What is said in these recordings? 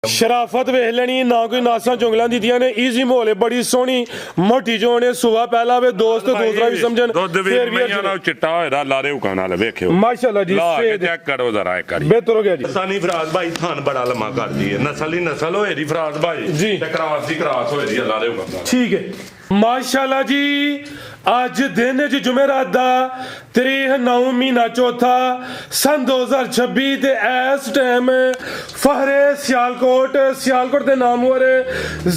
शराफत वेख लेनी ना कोई नासा चुंगल दी ने ईजी माहौल है बड़ी सोहनी मोटी चोण है सुबह पहला वे दोस्त दूसरा भी समझन फिर भी चिट्टा होएदा लारे उकाना ले वेखियो माशाल्लाह जी चेक करो जरा एक बारी बेहतर हो गया जी सानी फराज भाई थान बड़ा लम्मा कर दी है नस्ल ही नस्ल होएदी फराज भाई जी ते क्रॉस दी क्रॉस होएदी लारे उकाना ठीक है माशाल्लाह जी अज दिन च जुमेरात दा तारीख 9 महीना चौथा सन 2026 ते इस टाइम फहरे सियालकोट दे नामवर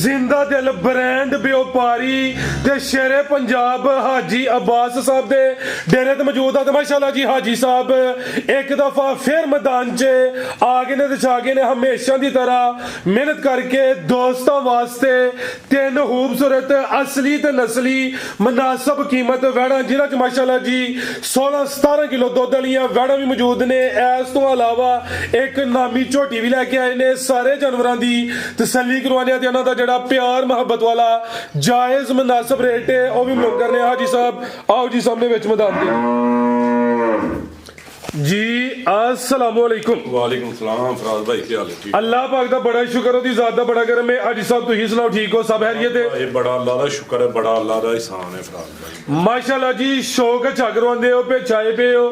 जिंदा दिल ब्रांड व्यापारी ते शेरे पंजाब हाजी अब्बास साहब दे डेरे ते मौजूद है। माशाल्लाह जी हाजी साहब एक दफा फिर मैदान च आ गए ने ते छा गए ने हमेशा की तरह मेहनत करके दोस्तों वास्ते तीन खूबसूरत असली ते नस्ली मुनासिब कीमत वैड़ा जिन्हां च माशाल्लाह जी 16-17 किलो दुध वालियां वैड़ा भी मौजूद ने। इस तो अलावा एक नामी झोटी भी लैके आए ने सारे जानवरों की तसल्ली करवाने ते उन्हां दा जिहड़ा प्यार मुहब्बत वाला जायज मुनासिब रेट है वह भी मुक करने। हाजी साहब आओ जी सामने विच मैदान दे जी अस्सलाम वालेकुम। वालेकुम सलाम फराज भाई क्या हाल है ठीक अल्लाह पाक दा बड़ा शुक्र ओदी जात दा बड़ा करम है। हाजी साहब तुही सुनाओ ठीक हो सब खैरियत है? ये बड़ा अल्लाह दा शुक्र है बड़ा अल्लाह दा एहसान है फराज भाई माशाल्लाह जी शौक अच्छा करवांदे हो पे चाहे पे हो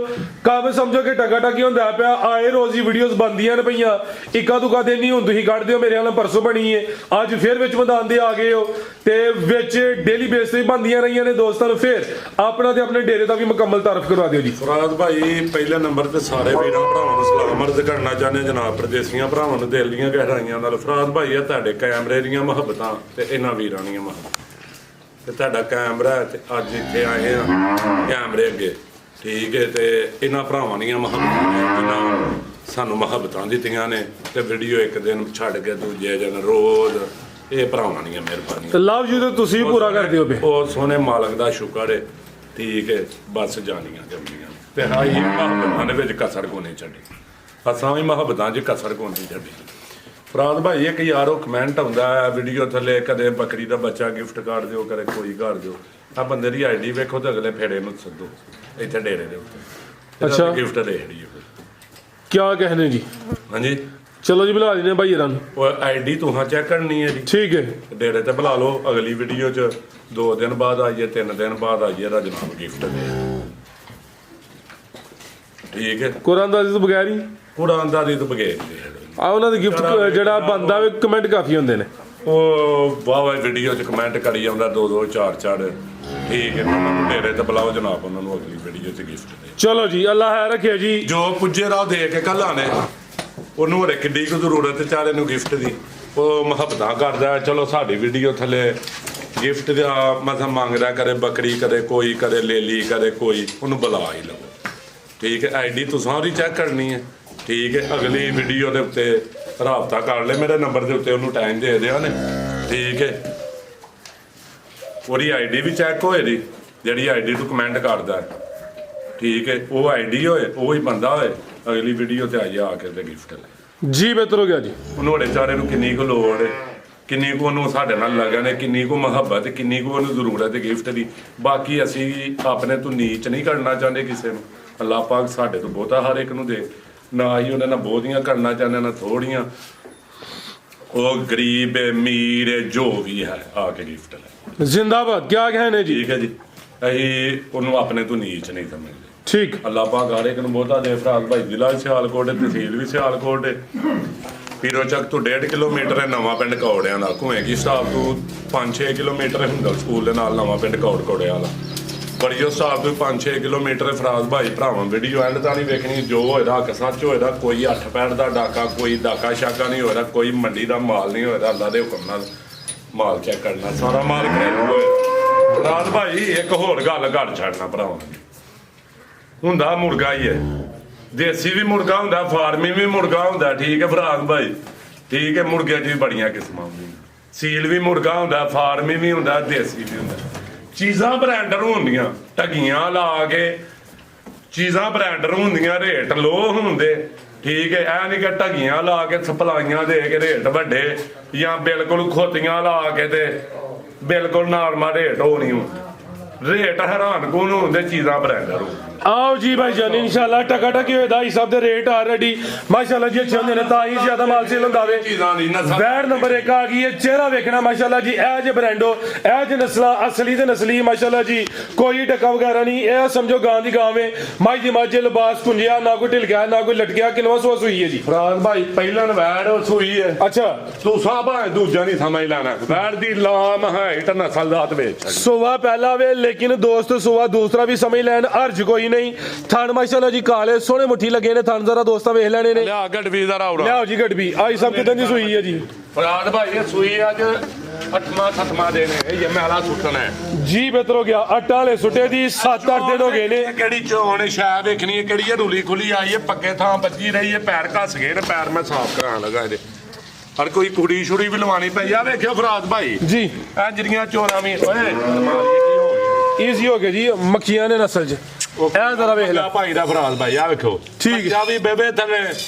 काम समझो कि टका टकी होंदा पिया आए रोज ही वीडियोस बनदियां ने पईयां इक्का दुका दिन नहीं हुन तुही कढदे हो मेरे हाल परसों बनी है अज फिर विच मैदान दे आ गए हो ते विच डेली बेस ते बनदियां रहियां ने दोस्तां नूं फिर अपना ते अपने डेरे दा भी मुकम्मल तारफ करवा दिओ जी। फराज भाई पहले नंबर ते सारे ਵੀਰਾਂ ਭਰਾਵਾਂ ਨੂੰ ਸਲਾਮ ਅਰਜ਼ ਕਰਨਾ ਚਾਹੁੰਦੇ ਜਨਾਬ ਪਰਦੇਸੀਆਂ ਭਰਾਵਾਂ ਨੂੰ ਦਿਲ ਦੀਆਂ ਗਹਿਰਾਈਆਂ ਨਾਲ ਫਰਾਜ਼ ਭਾਈ ਇਹ ਤੁਹਾਡੇ ਕੈਮਰੇ ਦੀਆਂ ਮੁਹੱਬਤਾਂ ਤੇ ਇਹਨਾਂ ਵੀਰਾਂ ਦੀਆਂ ਮੁਹੱਬਤਾਂ ਤੇ ਤੁਹਾਡਾ ਕੈਮਰਾ ਤੇ ਅੱਜ ਇੱਥੇ ਆਏ ਆ ਕੈਮਰੇ ਅੱਗੇ ਠੀਕ ਹੈ ਤੇ ਇਹਨਾਂ ਭਰਾਵਾਂ ਦੀਆਂ ਮੁਹੱਬਤਾਂ ਨੇ ਜਿਨ੍ਹਾਂ ਸਾਨੂੰ ਮੁਹੱਬਤਾਂ ਦਿੱਤੀਆਂ ਨੇ ਤੇ ਵੀਡੀਓ ਇੱਕ ਦਿਨ ਛੱਡ ਕੇ ਦੂਜੇ ਦਿਨ ਰੋਜ਼ ਇਹ ਭਰਾਵਾਂ ਦੀਆਂ ਮਿਹਰਬਾਨੀਆਂ ਲਵ ਯੂ ਤੇ ਤੁਸੀਂ ਪੂਰਾ ਕਰਦੇ ਹੋ ਬੇ ਉਹ ਸੋਹਣੇ ਮਾਲਕ ਦਾ ਸ਼ੁਕਰ ਹੈ ਠੀਕ ਹੈ ਬਸ ਜਾਣੀਆਂ ਜੰਮੀਆਂ ਤੇ ਹਾਂ ਇਹ ਮੁਹੱਬਤਾਂ ਦੇ ਵਿੱਚ ਕਸਰ ਕੋ ਨਹੀਂ ਛੱਡੀ ਅਸਾਂ ਵੀ ਮੁਹੱਬਤਾਂ 'ਚ ਕਸਰ ਕੋ ਨਹੀਂ ਛੱਡੀ। ਫਰਾਜ਼ ਭਾਈ ਇੱਕ ਯਾਰੋ ਕਮੈਂਟ ਆਉਂਦਾ ਹੈ ਵੀਡੀਓ ਥੱਲੇ ਕਦੇ ਬੱਕਰੀ ਦਾ ਬੱਚਾ ਗਿਫਟ ਕਰ ਦਿਓ ਕਦੇ ਕੋਈ ਕਰ ਦਿਓ ਆ ਬੰਦੇ ਦੀ ਆਈਡੀ ਵੇਖੋ ਤੇ ਅਗਲੇ ਫੇੜੇ ਨੂੰ ਸੱਦੋ ਇੱਥੇ ਡੇਰੇ ਦੇ ਉੱਤੇ ਅੱਛਾ ਗਿਫਟ ਦੇ ਦਿਓ क्या कहने जी ਹਾਂਜੀ चलो जी बुला लेने भाई रन ਉਹ ਆਈਡੀ ਤੁਹਾਂ ਚੈੱਕ ਕਰਨੀ ਹੈ ਜੀ ठीक है ਡੇਰੇ ਤੇ ਬੁਲਾ ਲਓ ਅਗਲੀ ਵੀਡੀਓ 'ਚ 2 ਦਿਨ ਬਾਅਦ ਆਈਏ 3 ਦਿਨ ਬਾਅਦ ਆਈਏ ਇਹਦਾ ਜਨਾਬ ਗਿਫਟ ਦੇ ਠੀਕ ਹੈ कुरान दादी तो बगैर ही ਕੁਰਾਨ ਦਾ ਦੀ ਤੋਂ ਬਗੈਰ ਆ ਉਹਨਾਂ ਦੀ ਗਿਫਟ ਜਿਹੜਾ ਬੰਦਾ ਵੇ ਕਮੈਂਟ ਕਾਫੀ ਹੁੰਦੇ ਨੇ ਉਹ ਵਾਹ ਵਾਹ ਵੀਡੀਓ 'ਚ ਕਮੈਂਟ ਕਰੀ ਜਾਂਦਾ 2-2 4-4 ਠੀਕ ਹੈ ਉਹਨਾਂ ਨੂੰ ਡੇਰੇ ਤੇ ਬੁਲਾਓ ਜਨਾਬ ਉਹਨਾਂ ਨੂੰ ਅਗਲੀ ਵੀਡੀਓ 'ਚ ਗਿਫਟ ਦੇ ਚਲੋ ਜੀ ਅੱਲਾਹ ਹੈ ਰੱਖੇ ਜੀ ਜੋ ਪੁੱਜੇ ਰਾਹ ਦੇ ਕੇ ਕੱਲਾਂ ਨੇ ਉਹਨੂੰ ਹਰੇ ਕਿੱਡੀ ਕੁ ਜ਼ਰੂਰਤ ਚਾਰੇ ਨੂੰ ਗਿਫਟ ਦੀ ਉਹ ਮੁਹੱਬਤਾਂ ਕਰਦਾ ਚਲੋ ਸਾਡੀ ਵੀਡੀਓ ਥੱਲੇ ਗਿਫਟ ਦਾ ਮਸਾ ਮੰਗਦਾ ਕਰੇ ਬੱਕਰੀ ਕਦੇ ਕੋਈ ਕਦੇ ਲੇਲੀ ਕਦੇ ਕੋਈ ਉਹਨੂੰ ਬੁਲਾ ਹੀ ਲਓ ਠੀਕ ਹੈ ਆਈਡੀ ਤੁਸੀਂ ਸਾਰੀ ਚੈੱਕ ਕਰਨੀ ਹੈ ਠੀਕ ਹੈ ਅਗਲੀ ਵੀਡੀਓ ਦੇ ਉੱਤੇ ਰਾਬਤਾ ਕਰ ਲੈ ਮੇਰੇ ਨੰਬਰ ਦੇ ਉੱਤੇ ਉਹਨੂੰ ਟਾਈਮ ਦੇ ਦਿਓ ਨੇ ਠੀਕ ਹੈ ਉਹਦੀ ਆਈਡੀ ਵੀ ਚੈੱਕ ਹੋਏ ਦੀ ਜਿਹੜੀ ਆਈਡੀ ਤੋਂ ਕਮੈਂਟ ਕਰਦਾ ਠੀਕ ਹੈ ਉਹ ਆਈਡੀ ਹੋਏ ਉਹ ਹੀ ਬੰਦਾ ਹੋਏ ਅਗਲੀ ਵੀਡੀਓ ਤੇ ਆਈਏ ਆ ਕੇ ਤੇ ਗਿਫਟ ਲੈ ਜੀ ਬਿਹਤਰ ਹੋ ਗਿਆ ਜੀ ਉਹਨੂੰ ਹੜੇ ਚਾਰੇ ਨੂੰ ਕਿੰਨੀ ਕੁ ਲੋੜ ਹੈ ਕਿੰਨੀ ਕੁ ਉਹਨੂੰ ਸਾਡੇ ਨਾਲ ਲੱਗਣ ਹੈ ਕਿੰਨੀ ਕੁ ਮੁਹੱਬਤ ਕਿੰਨੀ ਕੁ ਉਹਨੂੰ ਜ਼ਰੂਰਤ ਹੈ ਗਿਫਟ ਦੀ ਬਾਕੀ ਅਸੀਂ ਆਪਣੇ ਤੋਂ ਨੀਚ ਨਹੀਂ ਕਰਨਾ ਚਾਹੁੰਦੇ ਕਿਸੇ ਨੂੰ ਅੱਲਾਹ ਪਾਕ ਸਾਡੇ ਤੋਂ ਬਹੁਤਾ ਹਰ ਇੱਕ ਨੂੰ ਦੇ ਨਾ ਹੀ ਉਹਨਾਂ ਨਾਲ ਬਹੁਤੀਆਂ ਕਰਨਾ ਚਾਹੁੰਦੇ ਨਾ ਥੋੜੀਆਂ ਉਹ ਗਰੀਬ ਹੈ ਅਮੀਰ ਹੈ ਜੋ ਵੀ ਹੈ ਆ ਕੇ ਗਿਫਟ ਲੈ जिंदाबाद क्या कहने जी ਠੀਕ ਹੈ ਜੀ ਅਸੀਂ ਉਹਨੂੰ ਆਪਣੇ ਤੋਂ ਨੀਚ ਨਹੀਂ ਸਮਝਦੇ ठीक ਅੱਲਾਹ ਪਾਕ ਹਰ ਇੱਕ ਨੂੰ ਬਹੁਤਾ ਦੇ ਫਰਾਜ਼ ਭਾਈ ਜ਼ਿਲ੍ਹਾ ਸਿਆਲਕੋਟ ਹੈ ਤਹਿਸੀਲ ਵੀ ਸਿਆਲਕੋਟ ਹੈ ਪੀਰੋ ਚੱਕ ਤੋਂ 1.5 ਕਿਲੋਮੀਟਰ ਹੈ ਨਵਾਂ ਪਿੰਡ ਕੌੜਿਆਂ ਦਾ ਘੁਏਗੀ ਸਟਾਪ ਤੋਂ 5-6 ਕਿਲੋਮੀਟਰ ਹੁੰਦਾ ਸਕੂਲ ਦੇ ਨਾਲ ਨਵਾਂ ਪਿੰਡ ਕੌੜਿਆਂ ਵਾਲਾ ਬੜੀਓ ਸਟਾਪ ਤੋਂ 5-6 ਕਿਲੋਮੀਟਰ ਫਰਾਜ਼ ਭਾਈ ਭਰਾਵਾਂ ਵੀਡੀਓ ਐਂਡ ਤਾਂ ਨਹੀਂ ਵੇਖਣੀ ਜੋ ਹੋਏਦਾ ਹੱਕ ਸੱਚ ਹੋਏਦਾ ਕੋਈ 8 ਪੈਰ ਦਾ ਡਾਕਾ ਕੋਈ ਡਾਕਾ ਸ਼ਾਕਾ ਨਹੀਂ ਹੋਏਦਾ ਕੋਈ ਮੰਡੀ ਦਾ ਮਾਲ ਨਹੀਂ ਹੋਏਦਾ ਅੱਲਾ ਦੇ ਹੁਕਮ ਨਾਲ ਮਾਲ ਚੈੱਕ ਕਰਨਾ ਸਾਰਾ ਮਾਲ ਘਰੇਲੂ ਹੋਏ ਫਰਾਜ਼ ਭਾਈ ਇੱਕ ਹੋਰ ਗੱਲ ਘਰ ਛੱਡਣਾ ਭਰਾਵਾਂ ਹੁੰਦਾ ਮੁਰਗਾ ਹੀ ਹੈ ਦੇਸੀ ਵੀ ਮੁਰਗਾ ਹੁੰਦਾ ਫਾਰਮੀ ਵੀ ਮੁਰਗਾ ਹੁੰਦਾ ਠੀਕ ਹੈ ਫਰਾਜ਼ ਭਾਈ ਠੀਕ ਹੈ ਮੁਰਗੇ 'ਚ ਵੀ ਬੜੀਆਂ ਕਿਸਮਾਂ ਹੁੰਦੀਆਂ ਸੀਲ ਵੀ ਮੁਰਗਾ ਹੁੰਦਾ ਫਾਰਮੀ ਵੀ ਹੁੰਦਾ ਦੇਸੀ ਵੀ ਹੁੰਦਾ ਚੀਜ਼ਾਂ ਬ੍ਰਾਂਡਰ ਹੁੰਦੀਆਂ ਢਗੀਆਂ ਲਾ ਕੇ ਚੀਜ਼ਾਂ ਬ੍ਰਾਂਡਰ ਹੁੰਦੀਆਂ ਰੇਟ ਲੋ ਹੁੰਦੇ ਠੀਕ ਹੈ ਇਹ ਨਹੀਂ ਕਿ ਢਗੀਆਂ ਲਾ ਕੇ ਸਪਲਾਈਆਂ ਦੇ ਕੇ ਰੇਟ ਵੱਡੇ ਜਾਂ ਬਿਲਕੁਲ ਖੋਤੀਆਂ ਲਾ ਕੇ ਤੇ ਬਿਲਕੁਲ ਨਾਰਮਲ ਰੇਟ ਹੋ ਨਹੀਂ ਹੁੰਦੇ ਰੇਟ ਹੈਰਾਨ ਕੋਨ ਹੁੰਦੇ ਚੀਜ਼ਾਂ ਬ੍ਰਾਂਡਰ ਹੁੰਦੇ आओ जी भाई जान इंशाल्लाह टका टकी होए दाई सब दे रेट ऑलरेडी माशाल्लाह जी अच्छे होंदे ने तां ही ज्यादा माल सेल होंदा वे चीज़ां दी नस्ल वैड़ नंबर 1 आ गई है चेहरा वेखना माशाल्लाह जी ए जे ब्रांडो ए जे नस्ला असली ते नस्ली माशाल्लाह जी कोई टका वगैरह नहीं ए समझो गां दी गां वे माई दी माजे लिबास कुंजिया ना कोई ढिलकिया ना कोई लटकिया किनवा सो सुई है जी ਫਰਾਜ਼ ਭਾਈ ਪਹਿਲਾਂ ਵੈੜ ਸੂਈ ਹੈ अच्छा ਤੂੰ ਸਾਬਾ ਦੂਜਾ ਨਹੀਂ ਸਮਝ ਲੈਣਾ ਵੈੜ ਦੀ ਲਾਮ ਹੈ ਇਟ ਨਸਲ ਦਾਤ ਵੇਚ सुबह पहला वे लेकिन दोस्त सुबह दूसरा भी समझ लैन अर्ज कोई नहीं थान माशाल्लाह जी काले सोने मुट्ठी लगे ने थान जरा दोस्ता वेख लेने ने ਲਿਆ ਗੱਡਵੀ ਦਾ ਰਾਉੜਾ लियाओ जी गड़बी आई सब कितने दी सुई है जी ਫਰਾਜ਼ ਭਾਈ ਇਹ ਸੂਈ ਅੱਜ 8ਵਾਂ 7ਵਾਂ ਦਿਨ ਹੈ ਇਹ ਮੈਲਾ ਸੁੱਟਣਾ ਹੈ जी बेहतर हो गया अट्टा वाले सुटे दी 7-8 दिन हो गए ने ਕਿਹੜੀ ਚੋਣ ਸ਼ਾਇ ਵੇਖਣੀ ਹੈ ਕਿਹੜੀ ਹੈ ਰੂਲੀ ਖੁੱਲੀ ਆਈ ਹੈ ਪੱਕੇ ਥਾਂ ਬੱਜੀ ਰਹੀ ਹੈ ਪੈਰ ਘਸ ਗਏ ਨੇ ਪੈਰ ਮੈਂ ਸਾਫ਼ ਕਰਾਉਣ ਲੱਗਾ ਇਹਦੇ ਹਰ ਕੋਈ ਕੁੜੀ ਛੁੜੀ ਵੀ ਲਵਾਣੀ ਪਈ ਆ ਵੇਖਿਓ ਫਰਾਜ਼ ਭਾਈ जी ਇਹ ਜਿਹੜੀਆਂ ਚੋਰਾਂ ਵੀ ਓਏ ਮਾਰੀ ਕੀ ਹੋ ਗਿਆ इजी हो गया जी मक्खियां ने नस्ल च ए जरा वेख ले ਭਾਈ ਦਾ ਫਰਾਜ਼ ਭਾਈ ਆ ਵੇਖੋ ਠੀਕ ਹੈ। ਬੱਚਾ ਵੀ ਬੇਬੇ ਥੱਲੇ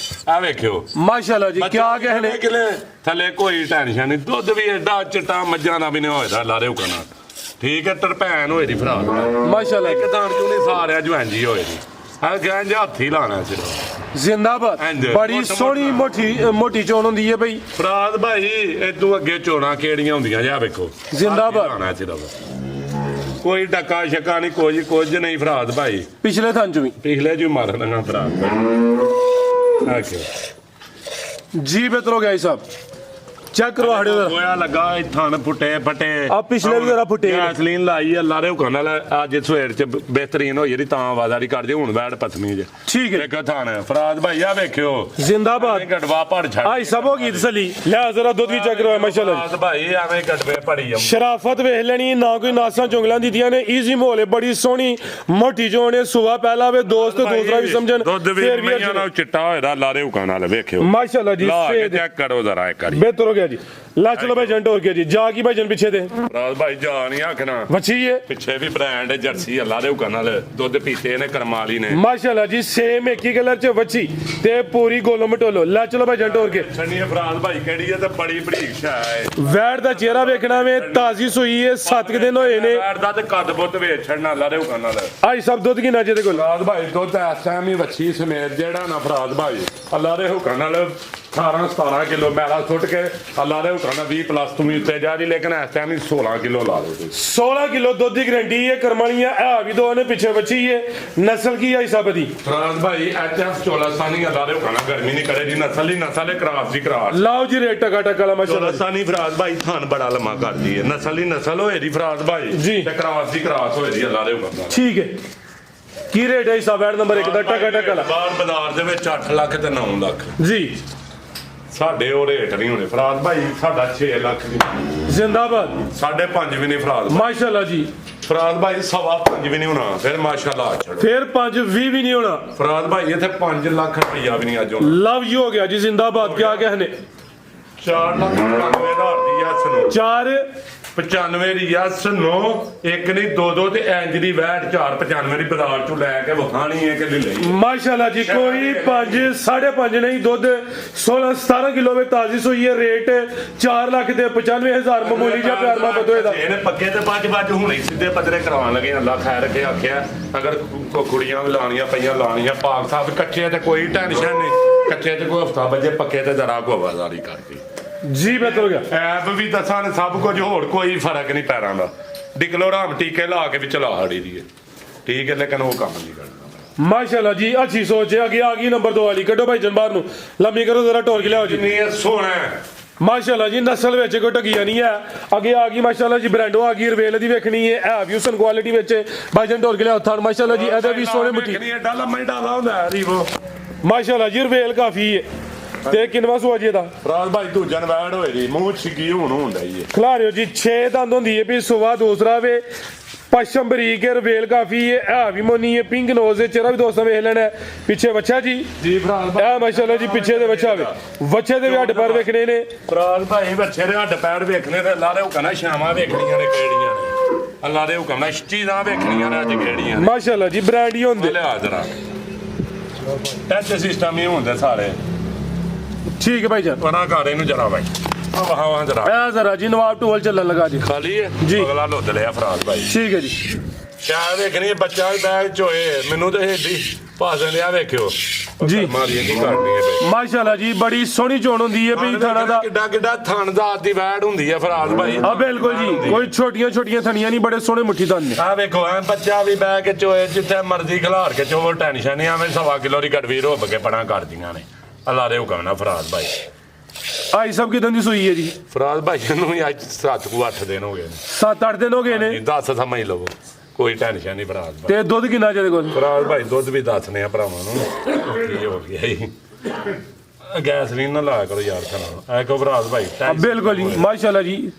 ਆ ਵੇਖਿਓ माशाल्लाह जी क्या कहने ਕਿਲੇ ਥੱਲੇ ਕੋਈ ਟੈਨਸ਼ਨ ਨਹੀਂ ਦੁੱਧ ਵੀ ਐਡਾ ਚਟਾ ਮੱਝਾਂ ਦਾ ਵੀ ਨਹੀਂ ਹੋਇਦਾ ਲਾਰੇ ਉਕਣਾ ਠੀਕ ਹੈ ਤਰਪੈਨ ਹੋਏ ਦੀ ਫਰਾਜ਼ माशाल्लाह ਇੱਕ ਤਾਂ ਕਿਉਂ ਨਹੀਂ ਸਾਰਿਆ ਜਵੈਂਜੀ ਹੋਏ ਦੀ ਆ ਗੈਂਜ ਹੱਥੀ ਲਾਣਾ ਸਿਰ जिंदाबाद इंज। बड़ी मोटा- सोहनी मोटी मोटी चोन हुंदी है भाई ਫਰਾਜ਼ ਭਾਈ ਇਦੋਂ ਅੱਗੇ ਚੋਣਾ ਕਿਹੜੀਆਂ ਹੁੰਦੀਆਂ ਜਾ ਵੇਖੋ ਜ਼ਿੰਦਾਬਾਦ। ਹੱਥ ਹੀ ਲਾਉਣਾ ਸਿਰਫ ਕੋਈ ਡੱਕਾ ਸ਼ੱਕਾ ਨਹੀਂ ਕੋਈ ਕੁਝ ਨਹੀਂ ਫਰਾਜ਼ ਭਾਈ पिछले थान चो भी ਪਿਛਲੇ ਜੀ ਮਾਰ ਲੰਗਾ ਫਰਾਜ਼ ਭਾਈ ਓਕੇ जी बेहतर हो गया साहब चेक करवा हड़े जरा ਹੋਇਆ ਲੱਗਾ ਥਣ ਫੁੱਟੇ ਫਟੇ ਆ ਪਿਛਲੇ ਵੀ ਜ਼ਰਾ ਫੁੱਟੇ ਨੇ। ਗੈਸਲੀਨ ਲਾਈ ਅੱਲਾ ਦੇ ਹੁਕਮ ਨਾਲ ਅੱਜ ਸਵੇਰ ਚ ਬਿਹਤਰੀਨ ਹੋਈ ਜਿਹੜੀ ਤਾਂ ਆਵਾਜ਼ਾਰੀ ਕਰਦੇ ਹੁਣ ਵੈੜ ਪਤਨੀ ਜੇ ठीक है ਇੱਕ ਥਣ ਫਰਾਜ਼ ਭਾਈ ਆ ਵੇਖਿਓ जिंदाबाद ਗੜਵਾ ਪੜ ਛੱਡ आई सब होगी तसली ले जरा दूध भी चेक करवा माशाल्लाह ਫਰਾਜ਼ ਭਾਈ ਐਵੇਂ ਗੜਵੇ ਪੜੀ ਆ शराफत वेख लेनी ना कोई नासा चुंगलां दीदियां ने इजी माहौल है बड़ी सोहनी मोटी जोन है सुबह पहला वे दोस्त दूसरा भी समझन ਦੁੱਧ ਵੀ फिर भी ਮਈਆਂ ਨਾਲ ਚਿੱਟਾ ਹੋਇਆ ਲਾ ਦੇ ਹੁਕਮ ਨਾਲ ਵੇਖਿਓ माशाल्लाह जी ਲਾ ਕੇ सेहत ਚੈੱਕ ਕਰੋ ਜ਼ਰਾ ਇੱਕ ਵਾਰੀ बेहतर हो गया जी ला चलो भाई जंट और के जी जा की भाई जन पीछे दे ਫਰਾਜ਼ ਭਾਈ ਜਾ ਨਹੀਂ ਆਖਣਾ बची है ਪਿੱਛੇ ਵੀ ਬ੍ਰਾਂਡ ਜਰਸੀ ਅੱਲਾ ਦੇ ਹੁਕਮ ਨਾਲ ਦੁੱਧ ਪੀਤੇ ਨੇ ਕਰਮਾਲੀ ਨੇ माशाल्लाह जी सेम एक ही कलर च बची ते पूरी गोलो मटोलो ला चलो भाई जंट और के ਛੰਨੀਏ ਫਰਾਜ਼ ਭਾਈ ਕਿਹੜੀ ਹੈ ਤੇ ਬੜੀ ਬਰੀਕ ਸ਼ਾ ਹੈ वैट दा चेहरा वेखना वे ताजी सुई है 7 दिन होए ने ਵੈੜ ਦਾ ਤੇ ਕੱਦ ਬੁੱਤ ਵੇਚ ਛੱਡਣਾ ਅੱਲਾ ਦੇ ਹੁਕਮ ਨਾਲ आई सब दूध की नाचे दे कोल ਫਰਾਜ਼ ਭਾਈ ਦੁੱਧ ਇਸ ਟਾਈਮ ਹੀ ਵੱਛੀ ਸਮੇਤ ਜਿਹੜਾ ਨਾ ਫਰਾਜ਼ ਭਾਈ ਅੱਲਾ ਦੇ ਹੁਕਮ ਨਾਲ 18-17 ਕਿਲੋ ਮੈਲਾ ਸੁੱਟ ਕੇ ਅੱਲਾ ਦੇ ਹੁਕਮ ਨਾਲ 20 ਪਲੱਸ ਤੁਮੀ ਉੱਤੇ ਜਾ ਰਹੀ ਲੇਕਿਨ ਇਸ ਟਾਈਮ ਹੀ 16 ਕਿਲੋ ਲਾ ਲਓ ਤੁਸੀਂ 16 किलो दूध की गारंटी है करमालियां है भी दो ने पीछे बची है नस्ल की आई सब दी ਫਰਾਜ਼ ਭਾਈ ਐਚਐਫ ਚੋਲਾਸਾਨੀ ਅੱਲਾ ਦੇ ਹੁਕਮ ਨਾਲ ਗਰਮੀ ਨਹੀਂ ਕਰੇ ਜੀ ਨਸਲ ਹੀ ਕਰਾਸ ਦੀ ਕਰਾਸ लाओ जी रेट टका टका ला माशाल्लाह ਚੋਲਾਸਾਨੀ ਫਰਾਜ਼ ਭਾਈ ਥਣ ਬੜਾ ਲੰਮਾ ਕਰਦੀ ਹੈ ਨਸਲ ਹੀ ਨਸਲ ਹੋਏ ਦੀ ਫਰਾਜ਼ ਭਾਈ ਜੀ। ਤੇ ਕਰਾਸ ਦੀ ਕਰਾਸ ਹੋਏ ਦੀ ਅੱਲਾ ਦੇ ਹੁਕਮ ਨਾਲ ठीक है की रेट है सब वैट नंबर 1 दा टका टका ला ਬਾਹਰ ਬਾਜ਼ਾਰ ਦੇ ਵਿੱਚ 8 ਲੱਖ ਤੇ 9 ਲੱਖ जी ਸਾਡੇ ਉਹ ਰੇਟ ਨਹੀਂ ਹੋਣੇ ਫਰਾਜ਼ ਭਾਈ ਸਾਡਾ 6 ਲੱਖ ਦੀ जिंदाबाद 5.5 ਵੀ ਨਹੀਂ ਫਰਾਜ਼ ਭਾਈ। माशाल्लाह जी ਫਰਾਜ਼ ਭਾਈ 5.5 ਵੀ ਨਹੀਂ ਹੋਣਾ ਫਿਰ ਮਾਸ਼ਾਅੱਲਾ ਛੱਡ फिर 5-20 भी नहीं होना ਫਰਾਜ਼ ਭਾਈ ਇੱਥੇ 5 ਲੱਖ ਰੁਪਈਆ ਵੀ ਨਹੀਂ ਅੱਜ ਹੋਣਾ लव यू हो गया जी जिंदाबाद क्या कहने 4 ਲੱਖ 95,000 ਦੀ ਯਸ ਨੂੰ 4 95 ਦੀ ਯਸ ਨੂੰ ਇੱਕ ਨਹੀਂ ਦੋ ਦੋ ਤੇ ਇੰਜ ਦੀ ਵੈਟ 495 ਦੀ ਬਾਜ਼ਾਰ ਚੋਂ ਲੈ ਕੇ ਵਿਖਾਣੀ ਹੈ ਕਿ ਲੈ ਲਈ माशाल्लाह जी कोई 5 5.5 नहीं दूध 16-17 किलो में ताजी सुई है रेट 4 लाख ते 95,000 मामूली जा प्यार मोहब्बत होए दा ਇਹਨੇ ਪੱਕੇ ਤੇ ਬੱਜ ਹੁਣੇ ਸਿੱਧੇ ਪੱਧਰੇ ਕਰਵਾਉਣ ਲੱਗੇ ਅੱਲਾ ਖੈਰ ਰੱਖੇ ਆਖਿਆ ਅਗਰ ਕੁੜੀਆਂ ਵੀ ਲਾਣੀਆਂ ਪਈਆਂ ਲਾਣੀਆਂ ਪਾਕ ਸਾਹਿਬ ਕੱਚੇ ਤੇ ਕੋਈ ਟੈਨਸ਼ਨ ਨਹੀਂ ਕੱਚੇ ਤੇ ਕੋਈ ਹਫਤਾ ਵਜੇ ਪੱਕੇ ਤੇ ਜ਼ਰਾ ਕੋ ਆਵਾਜ਼ਾਰੀ ਕਰਕੇ जी बेहतर हो गया ਐਪ ਵੀ ਦੱਸਾਂ ਨੇ ਸਭ ਕੁਝ ਹੋਰ ਕੋਈ ਫਰਕ ਨਹੀਂ ਪੈਰਾਂ ਦਾ ਡਿਕਲੋਰਾਮ ਟੀਕੇ ਲਾ ਕੇ ਵੀ ਚਲਾ ਹੜੀ ਦੀ ਠੀਕ ਹੈ ਲੇਕਿਨ ਉਹ ਕੰਮ ਨਹੀਂ ਕਰਦਾ माशाल्लाह जी अच्छी सोच है आगे आ गई नंबर 2 वाली कटो भाई जनबार नु लंबी करो जरा टोर के लियाओ जी ਜਿੰਨੀ ਇਹ ਸੋਹਣਾ ਹੈ माशाल्लाह जी नस्ल विच कोई टकिया नहीं है आगे आ गई माशाल्लाह जी ब्रांडो आ गई रवेल दी वेखनी है भी उसन क्वालिटी विच भाई जन टोर के लियाओ थान माशाल्लाह जी एदा भी सोहने मुठी ਨਹੀਂ ਐਡਾ ਲੰਮਾ ਹੀ ਡਾਲਾ ਹੁੰਦਾ ਹੈ ਰੀਵੋ माशाल्लाह जी रवेल काफी है ते किनवा सुआ जी दा ਫਰਾਜ਼ ਭਾਈ ਦੂਜਾ ਨਵੈੜ ਹੋਏ ਦੀ ਮੂੰਹ ਛਿੱਗੀ ਹੁਣ ਹੁੰਦਾ ਹੀ ਹੈ खिलारियो जी 6 दंद होंदी है भी सुबह दूसरा वे पश्चिम बरीक है रवेल काफी है भी मोनी है पिंक नोज है चेहरा भी दोस्तों वेख लेना है पीछे बच्चा जी ਜੀ ਫਰਾਜ਼ ए माशाल्लाह जी पीछे दे बच्चा वे बच्चे दे भी हड्ड पर वेखने ने ਫਰਾਜ਼ ਭਾਈ ਬੱਚੇ ਦੇ ਹੱਡ ਪੈਰ ਵੇਖਣੇ ਤੇ ਅੱਲਾ ਦੇ ਹੁਕਮ ਨਾਲ ਸ਼ਾਮਾਂ ਵੇਖਣੀਆਂ ਨੇ ਕਿਹੜੀਆਂ ਨੇ ਅੱਲਾ ਦੇ ਹੁਕਮ ਨਾਲ ਚੀਜ਼ਾਂ ਵੇਖਣੀਆਂ ਨੇ ਅੱਜ ਕਿਹੜੀਆਂ ਨੇ माशाल्लाह जी ब्रांड ही होंदे ਲਿਆ ਜਰਾ ਟੱਚ ਸਿਸਟਮ ਹੀ ਹੁੰਦਾ ਸਾਰੇ ठीक है भाई जान ਬਣਾ ਘਰ ਇਹਨੂੰ ਜਰਾ ਭਾਈ ਆ ਵਾਹ ਜਰਾ ए जरा जी नवाब टोल चलन लगा जी ਖਾਲੀ ਹੈ ਜੀ। ਅਗਲਾ ਲੁੱਦ ਲਿਆ ਫਰਾਜ਼ ਭਾਈ ठीक है जी ਕਿਆ ਵੇਖਣੀ ਬੱਚਾ ਬੈਗ ਚੋਏ ਮੈਨੂੰ ਤੇ ਏਡੀ ਭਾਸ਼ਣ ਲਿਆ ਵੇਖਿਓ ਜੀ। ਮਾਰੀਏ ਕੀ ਕਰਨੀ ਹੈ ਬਈ ਮਾਸ਼ਾਅੱਲਾ ਜੀ ਬੜੀ ਸੋਹਣੀ ਚੋਣ ਹੁੰਦੀ ਹੈ ਵੀ ਥਾਣਾ ਦਾ ਕਿੱਡਾ ਕਿੱਡਾ ਥਣਦਾਰ ਦੀ ਵੈੜ ਹੁੰਦੀ ਹੈ ਫਰਾਜ਼ ਭਾਈ ਆ ਬਿਲਕੁਲ ਜੀ ਕੋਈ ਛੋਟੀਆਂ ਥਣੀਆਂ ਨਹੀਂ ਬੜੇ ਸੋਹਣੇ ਮੁੱਠੀ ਥਣ ਨੇ ਆ ਵੇਖੋ ਐ ਬੱਚਾ ਵੀ ਬਹਿ ਕੇ ਚੋਏ ਜਿੱਥੇ ਮਰਜ਼ੀ ਖਿਲਾਰ ਕੇ ਚੋਵੋ ਟੈਨਸ਼ਨ ਨਹੀਂ ਐਵੇਂ 1.5 ਕਿਲੋ ਦੀ ਗੜਵੀ ਰੋਬ ਕੇ ਪਣਾ ਕਰਦੀਆਂ ਨੇ ਅੱਲਾ ਦੇ ਹੁਕਮ ਨਾਲ ਫਰਾਜ਼ ਭਾਈ ਆਈ ਸਭ ਕਿਦਾਂ ਦੀ ਸੂਈ ਹੈ ਜੀ ਫਰਾਜ਼ ਭਾਈ ਨੂੰ ਵੀ ਅੱਜ 7 ਕੁ 8 ਦਿਨ ਹੋ ਗਏ ਨੇ 7-8 ਦਿਨ ਹੋ ਗਏ ਨੇ 10 ਸਮਝ ਲਵੋ ਕੋਈ ਟੈਨਸ਼ਨ ਨਹੀਂ ਫਰਾਜ਼ ਭਾਈ ਤੇ ਦੁੱਧ ਕਿੰਨਾ ਜਿਹਦੇ ਕੋਲ ਫਰਾਜ਼ ਭਾਈ ਦੁੱਧ ਵੀ ਦੱਸਨੇ ਆ ਭਰਾਵਾਂ ਨੂੰ ਕੀ ਹੋ ਗਿਆ ਜੀ ਗੈਸ ਵੀ ਨਾ ਲਾਇਆ ਕਰੋ ਯਾਰ ਖਾਣਾ ਐ ਕੋ ਫਰਾਜ਼ ਭਾਈ ਬਿਲਕੁਲ ਜੀ ਮਾਸ਼ਾਅੱਲਾ ਜੀ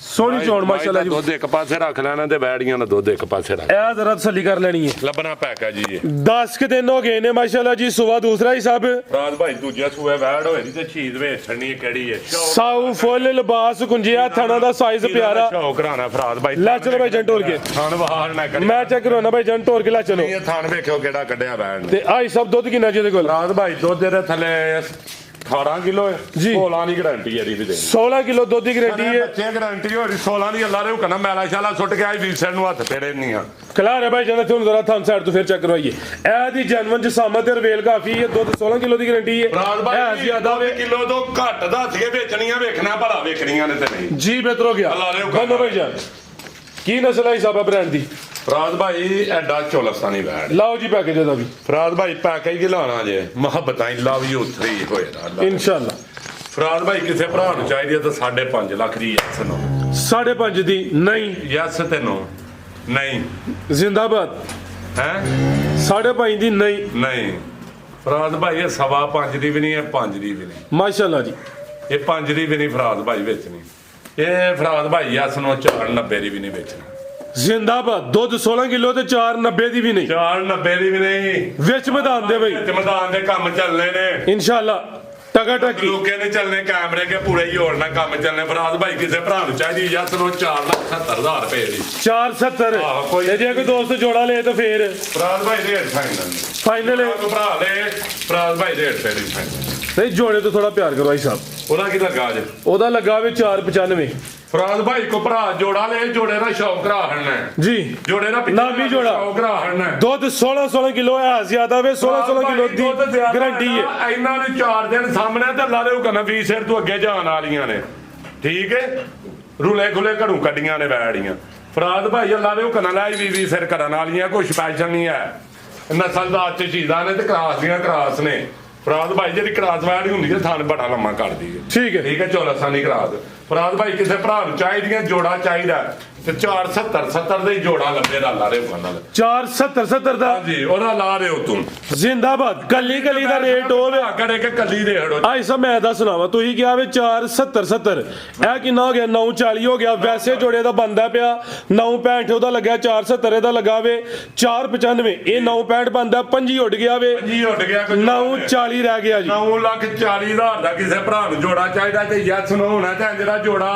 ਸੋਹਣੀ ਚੋਣ ਮਾਸ਼ਾਅੱਲਾ ਜੀ ਦੁੱਧ ਇੱਕ ਪਾਸੇ ਰੱਖ ਲੈਣਾ ਤੇ ਬੈੜੀਆਂ ਦਾ ਦੁੱਧ ਇੱਕ ਪਾਸੇ ਰੱਖ ਇਹ ਜ਼ਰਾ ਤਸੱਲੀ ਕਰ ਲੈਣੀ ਹੈ ਲੱਭਣਾ ਪੈਕ ਹੈ ਜੀ ਇਹ 10 ਕੁ ਦਿਨ ਹੋ ਗਏ ਨੇ ਮਾਸ਼ਾਅੱਲਾ ਜੀ ਸੁਬਾ ਦੂਸਰਾ ਹੀ ਸਭ ਫਰਾਜ਼ ਭਾਈ ਦੂਜਾ ਸੂਏ ਵੈੜ ਹੋਏ ਦੀ ਤੇ ਚੀਜ਼ ਵੇਚਣੀ ਕਿਹੜੀ ਹੈ ਸਾਊ ਫੁੱਲ ਲਿਬਾਸ ਕੁੰਜਿਆ ਥਾਣਾ ਦਾ ਸਾਈਜ਼ ਪਿਆਰਾ ਸ਼ੌਕ ਕਰਾਣਾ ਫਰਾਜ਼ ਭਾਈ ਲੈ ਚਲੋ ਭਾਈ ਜੰਟੋਰ ਕੇ ਥਣ ਬਾਹਰ ਨਾ ਕਰੀ ਮੈਂ ਚੈੱਕ ਕਰਾਉਣਾ ਭਾਈ ਜੰਟੋਰ ਕੇ ਲੈ ਚਲੋ ਇਹ ਥਣ ਵੇਖਿਓ ਕਿਹੜਾ ਕੱਢਿਆ ਵੈੜ ਨੇ ਤੇ ਆਈ ਸਭ ਦੁੱਧ ਕਿੰਨਾ ਜਿਹਦੇ ਕੋਲ ਫਰਾਜ਼ ਭਾਈ ਦੁੱਧ ਦੇ ਥੱਲੇ 18 ਕਿਲੋ ਹੈ ਜੀ। 16 ਦੀ ਗਾਰੰਟੀ ਹੈ ਇਹਦੀ ਵੀ 16 ਕਿਲੋ ਦੁੱਧ ਦੀ ਗਰੰਟੀ ਹੈ ਬੱਚੇ ਗਾਰੰਟੀ ਹੋ ਰਹੀ 16 ਦੀ ਅੱਲਾ ਦੇ ਹੁਕਮ ਨਾਲ ਮੈਲਾ ਸ਼ਾਲਾ ਸੁੱਟ ਕੇ ਆਈ ਵੀਸਰ ਨੂੰ ਹੱਥ ਫੇੜੇ ਨਹੀਂ ਆ ਖਲਾਰ ਹੈ ਭਾਈ ਜਨਾ ਤੁਹਾਨੂੰ ਜ਼ਰਾ ਥੰਮ ਸਾਈਡ ਤੋਂ ਫਿਰ ਚੈੱਕ ਕਰਵਾਈਏ ਇਹ ਦੀ ਜਨਮਨ ਜਸਾਮਤ ਤੇ ਰਵੇਲ ਕਾਫੀ ਹੈ ਦੁੱਧ 16 ਕਿਲੋ ਦੀ ਗਰੰਟੀ ਹੈ ਫਰਾਜ਼ ਇਹ ਭਾਈ ਜ਼ਿਆਦਾ ਵੇ ਕਿਲੋ ਤੋਂ ਘੱਟ ਦੱਸ ਕੇ ਵੇਚਣੀਆਂ ਵੇਖਣਾ ਭਲਾ ਵੇਖਣੀਆਂ ਨੇ ਤੇ ਨਹੀਂ ਜੀ ਬਿਹਤਰ ਹੋ ਗਿਆ ਅੱਲਾ ਦੇ ਹੁਕਮ ਬੰਨੋ ਭਾਈ ਜਾਨ ਕੀ ਨਸਲ ਹੈ ਸਾਬਾ ਬ੍ਰਾਂਡ ਦੀ ਫਰਾਜ਼ ਭਾਈ ਐਡਾ ਚੋਲਸਤਾਨੀ ਵੈੜ ਲਾਓ ਜੀ ਪੈਕੇਜ ਦਾ ਵੀ ਫਰਾਜ਼ ਭਾਈ ਪੈਕੇਜ ਲਾਣਾ ਜੇ ਮੁਹੱਬਤਾਂ ਲਵ ਯੂ 3 ਹੋਏਗਾ ਇਨਸ਼ਾਅੱਲਾ ਫਰਾਜ਼ ਭਾਈ ਕਿਸੇ ਭਰਾ ਨੂੰ ਚਾਹੀਦੀ ਹੈ ਤਾਂ 5.5 ਲੱਖ ਦੀ ਯੈਸ ਨੂੰ 5.5 ਦੀ ਨਹੀਂ ਯੈਸ ਤੈਨੂੰ ਨਹੀਂ ਜ਼ਿੰਦਾਬਾਦ ਹੈ 5.5 ਦੀ ਨਹੀਂ ਨਹੀਂ ਫਰਾਜ਼ ਭਾਈ ਇਹ 5.5 ਦੀ ਵੀ ਨਹੀਂ ਹੈ 5 ਦੀ ਵੀ ਨਹੀਂ ਮਾਸ਼ਾਅੱਲਾ ਜੀ ਇਹ 5 ਦੀ ਵੀ ਨਹੀਂ ਫਰਾਜ਼ ਭਾਈ ਵੇਚਣੀ ਇਹ ਫਰਾਜ਼ ਭਾਈ ਯੈਸ ਨੂੰ 4.90 ਦੀ ਵੀ ਨਹੀਂ ਵੇਚਣੀ ਜ਼ਿੰਦਾਬਾਦ ਦੁੱਧ 16 ਕਿਲੋ ਤੇ 4.90 ਦੀ ਵੀ ਨਹੀਂ 4.90 ਦੀ ਵੀ ਨਹੀਂ ਵਿੱਚ ਮੈਦਾਨ ਦੇ ਬਈ ਤੇ ਮੈਦਾਨ ਦੇ ਕੰਮ ਚੱਲਨੇ ਨੇ ਇਨਸ਼ਾਅੱਲਾ ਟਗਾ ਟਕੀ ਲੋਕੇ ਨੇ ਚੱਲਨੇ ਕੈਮਰੇ ਕੇ ਪੂਰੇ ਹੀ ਹੋਰ ਨਾਲ ਕੰਮ ਚੱਲਨੇ ਫਰਾਜ਼ ਭਾਈ ਕਿਸੇ ਭਰਾ ਨੂੰ ਚਾਹੀਦੀ ਯੈਸ ਨੂੰ 4,70,000 ਰੁਪਏ ਦੀ 470 ਆਹੋ, ਕੋਈ- ਤੇ ਜੇ ਕੋਈ ਦੋਸਤ ਜੋੜਾ ਲੇ ਤਾਂ ਫੇਰ ਫਰਾਜ਼ ਭਾਈ ਦੇ ਫਾਈਨਲ ਫਾਈਨਲ ਭਰਾ ਦੇ ਫਰਾਜ਼ ਭਾਈ ਦੇ ਰੁਪਏ ਦੀ ਫਾਈਨਲ ਨਹੀਂ ਜੋੜੇ ਤੋਂ ਥੋੜਾ ਪਿਆਰ ਕਰੋ ਭਾਈ ਸਾਹਿਬ ਉਹਦਾ ਕੀ ਲੱਗਾ ਅੱਜ ਉਹਦਾ ਲੱਗਾ ਵੇ 495 ਫਰਾਜ਼ ਭਾਈ ਕੋ ਭਰਾ ਜੋੜਾ ਲੈ ਜੋੜੇ ਦਾ ਸ਼ੌਕ ਰਾਹਣ ਹੈ ਜੀ ਜੋੜੇ ਦਾ ਨਾਮੀ ਜੋੜਾ। ਸ਼ੌਕ ਰਾਹਣ ਹੈ ਦੁੱਧ 16 ਕਿਲੋ ਹੈ ਜ਼ਿਆਦਾ ਵੇ 16 ਕਿਲੋ ਦੀ ਗਰੰਟੀ ਹੈ ਇਹਨਾਂ ਨੂੰ 4 ਦਿਨ ਸਾਹਮਣੇ ਤੇ ਲਾ ਦੇਉ ਕਨਾ 20 ਸਿਰ ਤੋਂ ਅੱਗੇ ਜਾਣ ਵਾਲੀਆਂ ਨੇ ਠੀਕ ਹੈ ਰੁਲੇ ਖੁਲੇ ਘੜੂ ਕੱਢੀਆਂ ਨੇ ਵੈੜੀਆਂ ਫਰਾਜ਼ ਭਾਈ ਅੱਲਾ ਦੇ ਕਨਾ ਲੈ 20 ਸਿਰ ਕਰਨ ਵਾਲੀਆਂ ਕੋਈ ਸਪੈਸ਼ਲ ਨਹੀਂ ਹੈ ਨਸਲਦਾਰ ਚ ਚੀਜ਼ਾਂ ਨੇ ਤੇ ਕਰਾਸ ਦੀਆਂ ਕਰਾਸ ਨੇ ਫਰਾਜ਼ ਭਾਈ ਜਿਹੜੀ ਕਰਾਸ ਵੈੜੀ ਹੁੰਦੀ ਹੈ ਥਣ ਬੜਾ ਲੰਮਾ ਕਰਦੀ ਹੈ ਠੀਕ ਹੈ ਠੀਕ ਹੈ 14 ਦੀ ਕਰਾਸ ਫਰਾਜ਼ ਭਾਈ ਕਿਸੇ ਭਰਾ ਨੂੰ ਚਾਹੀਦੀਆਂ ਜੋੜਾ ਚਾਹੀਦਾ ਤੇ 470 ਦੇ ਹੀ ਜੋੜਾ ਲੱਭੇ ਦਾ ਲਾ ਰਹੇ ਹੋ ਨਾਲ 470 ਦਾ ਹਾਂਜੀ ਉਹਦਾ ਲਾ ਰਹੇ ਹੋ ਤੂੰ ਜ਼ਿੰਦਾਬਾਦ ਕੱਲੀ ਦਾ ਰੇਟ ਹੋਵੇ ਕਰੇ ਕਿ ਕੱਲੀ ਦੇ ਹੜੋ ਆਈ ਸਭ ਮੈਂ ਦੱਸ ਸੁਣਾਵਾ ਤੁਸੀਂ ਕਿਹਾ ਵੇ 470 ਇਹ ਕਿੰਨਾ ਹੋ ਗਿਆ 940 ਹੋ ਗਿਆ ਵੈਸੇ ਜੋੜੇ ਦਾ ਬੰਦਾ ਪਿਆ 965 ਉਹਦਾ ਲੱਗਿਆ 470 ਇਹਦਾ ਲੱਗਾ ਵੇ 495 ਇਹ 965 ਬੰਦਾ 5 ਉੱਡ ਗਿਆ ਵੇ ਜੀ ਉੱਡ ਗਿਆ 940 ਰਹਿ ਗਿਆ ਜੀ 9,40,000 ਦਾ ਕਿਸੇ ਭਰਾ ਨੂੰ ਜੋੜਾ ਚਾਹੀਦਾ ਤੇ ਯੈਸ ਨੂੰ ਹੋਣਾ ਤੇ ਜਿਹੜਾ ਜੋੜਾ